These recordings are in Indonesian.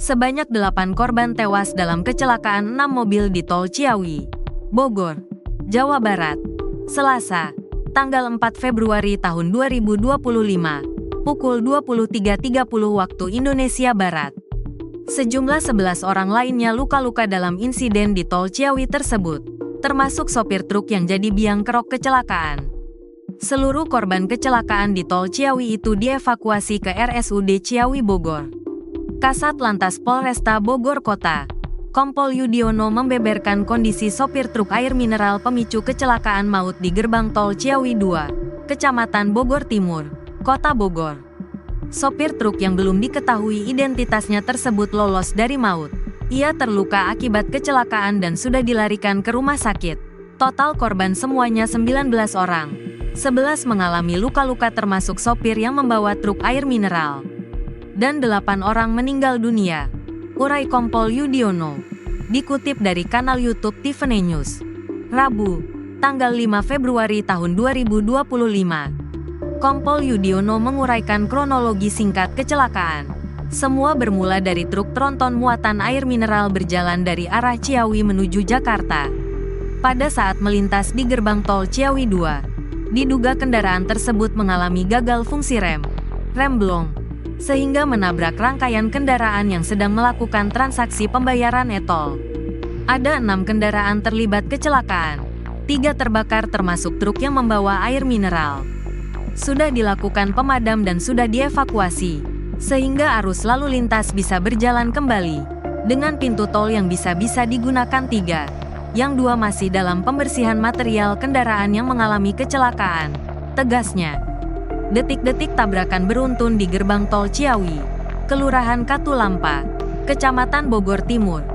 Sebanyak 8 korban tewas dalam kecelakaan 6 mobil di Tol Ciawi, Bogor, Jawa Barat, Selasa, tanggal 4 Februari tahun 2025, pukul 23.30 waktu Indonesia Barat. Sejumlah 11 orang lainnya luka-luka dalam insiden di Tol Ciawi tersebut, termasuk sopir truk yang jadi biang kerok kecelakaan. Seluruh korban kecelakaan di Tol Ciawi itu dievakuasi ke RSUD Ciawi Bogor. Kasat Lantas Polresta Bogor Kota, Kompol Yudiono membeberkan kondisi sopir truk air mineral pemicu kecelakaan maut di gerbang Tol Ciawi 2, Kecamatan Bogor Timur, Kota Bogor. Sopir truk yang belum diketahui identitasnya tersebut lolos dari maut. Ia terluka akibat kecelakaan dan sudah dilarikan ke rumah sakit. Total korban semuanya 19 orang. 11 mengalami luka-luka termasuk sopir yang membawa truk air mineral. Dan 8 orang meninggal dunia, urai Kompol Yudiono. Dikutip dari kanal YouTube Tiffany News. Rabu, tanggal 5 Februari tahun 2025. Kompol Yudiono menguraikan kronologi singkat kecelakaan. Semua bermula dari truk tronton muatan air mineral berjalan dari arah Ciawi menuju Jakarta. Pada saat melintas di gerbang Tol Ciawi 2, diduga kendaraan tersebut mengalami gagal fungsi rem blong, sehingga menabrak rangkaian kendaraan yang sedang melakukan transaksi pembayaran e-tol. Ada 6 kendaraan terlibat kecelakaan, 3 terbakar termasuk truk yang membawa air mineral. Sudah dilakukan pemadam dan sudah dievakuasi, sehingga arus lalu lintas bisa berjalan kembali. Dengan pintu tol yang bisa digunakan 3, yang 2 masih dalam pembersihan material kendaraan yang mengalami kecelakaan, tegasnya. Detik-detik tabrakan beruntun di gerbang Tol Ciawi, Kelurahan Katulampa, Kecamatan Bogor Timur,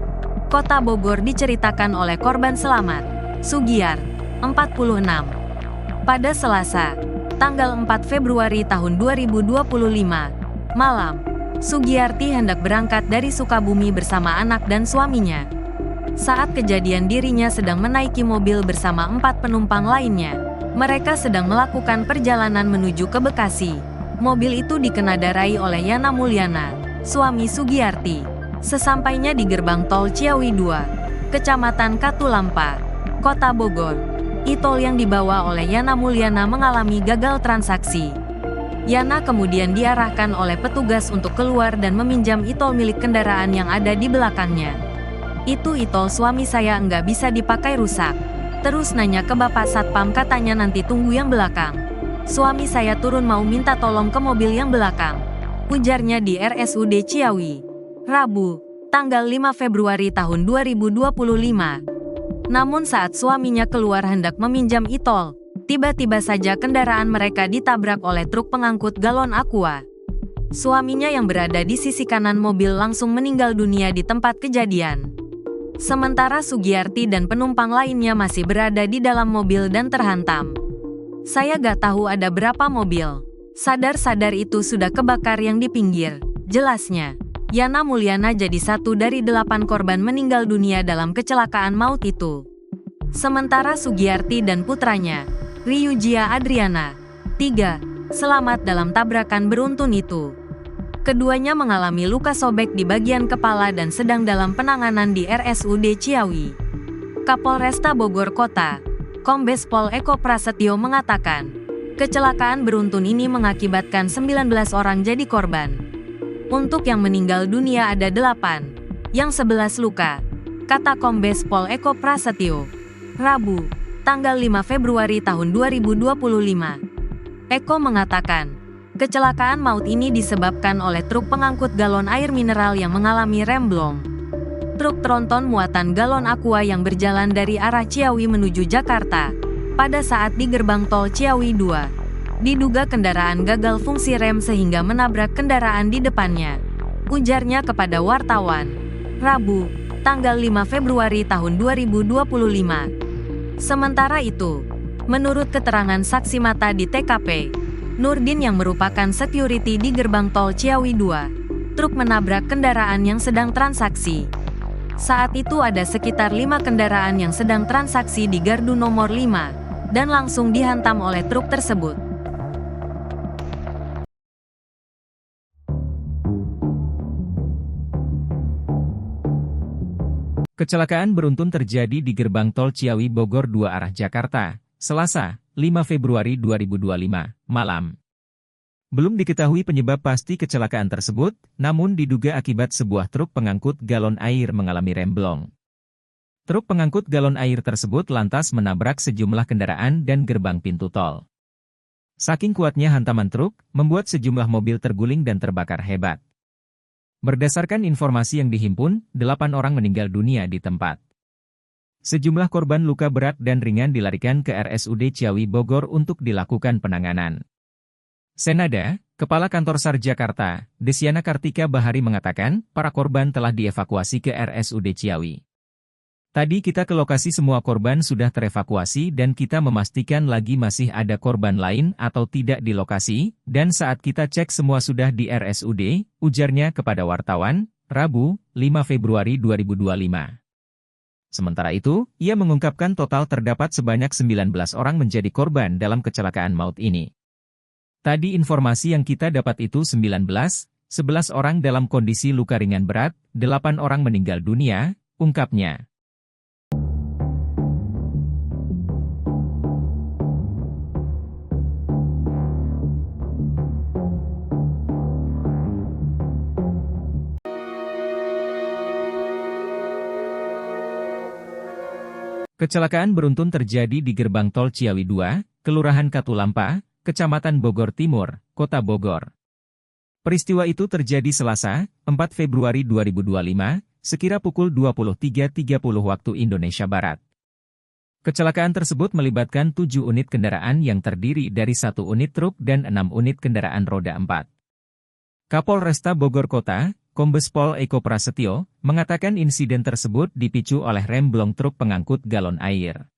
Kota Bogor diceritakan oleh korban selamat, Sugiyar, 46. Pada Selasa, tanggal 4 Februari tahun 2025, malam, Sugiyarti hendak berangkat dari Sukabumi bersama anak dan suaminya. Saat kejadian dirinya sedang menaiki mobil bersama 4 penumpang lainnya. Mereka sedang melakukan perjalanan menuju ke Bekasi. Mobil itu dikenadarai oleh Yana Mulyana, suami Sugiyarti. Sesampainya di gerbang Tol Ciawi 2, Kecamatan Katulampa, Kota Bogor, e-tol yang dibawa oleh Yana Mulyana mengalami gagal transaksi. Yana kemudian diarahkan oleh petugas untuk keluar dan meminjam e-tol milik kendaraan yang ada di belakangnya. Itu e-tol suami saya nggak bisa dipakai, rusak. Terus nanya ke bapak satpam, katanya nanti tunggu yang belakang. Suami saya turun mau minta tolong ke mobil yang belakang, ujarnya di RSUD Ciawi. Rabu, tanggal 5 Februari tahun 2025. Namun saat suaminya keluar hendak meminjam e-tol, tiba-tiba saja kendaraan mereka ditabrak oleh truk pengangkut galon aqua. Suaminya yang berada di sisi kanan mobil langsung meninggal dunia di tempat kejadian. Sementara Sugiyarti dan penumpang lainnya masih berada di dalam mobil dan terhantam. Saya gak tahu ada berapa mobil. Sadar-sadar itu sudah kebakar yang di pinggir, jelasnya. Yana Mulyana jadi 1 dari 8 korban meninggal dunia dalam kecelakaan maut itu. Sementara Sugiyarti dan putranya, Ryujia Adriana, 3, selamat dalam tabrakan beruntun itu. Keduanya mengalami luka sobek di bagian kepala dan sedang dalam penanganan di RSUD Ciawi. Kapolresta Bogor Kota, Kombes Pol Eko Prasetyo mengatakan, kecelakaan beruntun ini mengakibatkan 19 orang jadi korban. Untuk yang meninggal dunia ada 8, yang 11 luka, kata Kombes Pol Eko Prasetyo. Rabu, tanggal 5 Februari tahun 2025. Eko mengatakan, kecelakaan maut ini disebabkan oleh truk pengangkut galon air mineral yang mengalami rem blong. Truk tronton muatan galon aqua yang berjalan dari arah Ciawi menuju Jakarta. Pada saat di gerbang Tol Ciawi 2, diduga kendaraan gagal fungsi rem sehingga menabrak kendaraan di depannya, ujarnya kepada wartawan. Rabu, tanggal 5 Februari tahun 2025. Sementara itu, menurut keterangan saksi mata di TKP, Nurdin yang merupakan security di gerbang Tol Ciawi 2, truk menabrak kendaraan yang sedang transaksi. Saat itu ada sekitar 5 kendaraan yang sedang transaksi di gardu nomor 5, dan langsung dihantam oleh truk tersebut. Kecelakaan beruntun terjadi di gerbang tol Ciawi Bogor 2 arah Jakarta, Selasa, 5 Februari 2025, malam. Belum diketahui penyebab pasti kecelakaan tersebut, namun diduga akibat sebuah truk pengangkut galon air mengalami remblong. Truk pengangkut galon air tersebut lantas menabrak sejumlah kendaraan dan gerbang pintu tol. Saking kuatnya hantaman truk, membuat sejumlah mobil terguling dan terbakar hebat. Berdasarkan informasi yang dihimpun, 8 orang meninggal dunia di tempat. Sejumlah korban luka berat dan ringan dilarikan ke RSUD Ciawi Bogor untuk dilakukan penanganan. Senada, Kepala Kantor SAR Jakarta, Desiana Kartika Bahari mengatakan, para korban telah dievakuasi ke RSUD Ciawi. Tadi kita ke lokasi, semua korban sudah terevakuasi dan kita memastikan lagi masih ada korban lain atau tidak di lokasi, dan saat kita cek semua sudah di RSUD, ujarnya kepada wartawan, Rabu, 5 Februari 2025. Sementara itu, ia mengungkapkan total terdapat sebanyak 19 orang menjadi korban dalam kecelakaan maut ini. Tadi informasi yang kita dapat itu 11 orang dalam kondisi luka ringan berat, 8 orang meninggal dunia, ungkapnya. Kecelakaan beruntun terjadi di gerbang tol Ciawi 2, Kelurahan Katulampa, Kecamatan Bogor Timur, Kota Bogor. Peristiwa itu terjadi Selasa, 4 Februari 2025, sekira pukul 23.30 waktu Indonesia Barat. Kecelakaan tersebut melibatkan 7 unit kendaraan yang terdiri dari 1 unit truk dan 6 unit kendaraan roda 4. Kapolresta Bogor Kota, Kombes Pol Eko Prasetyo, mengatakan insiden tersebut dipicu oleh remblong truk pengangkut galon air.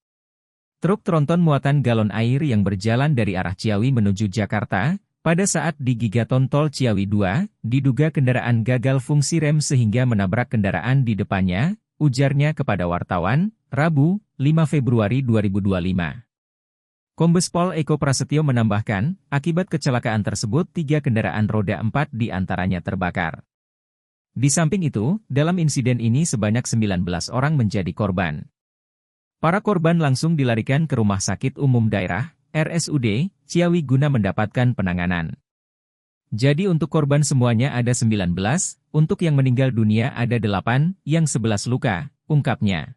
Truk tronton muatan galon air yang berjalan dari arah Ciawi menuju Jakarta, pada saat di gigaton tol Ciawi 2, diduga kendaraan gagal fungsi rem sehingga menabrak kendaraan di depannya, ujarnya kepada wartawan, Rabu, 5 Februari 2025. Kombes Pol Eko Prasetyo menambahkan, akibat kecelakaan tersebut 3 kendaraan roda 4 di antaranya terbakar. Di samping itu, dalam insiden ini sebanyak 19 orang menjadi korban. Para korban langsung dilarikan ke Rumah Sakit Umum Daerah, RSUD, Ciawi guna mendapatkan penanganan. Jadi untuk korban semuanya ada 19, untuk yang meninggal dunia ada 8, yang 11 luka, ungkapnya.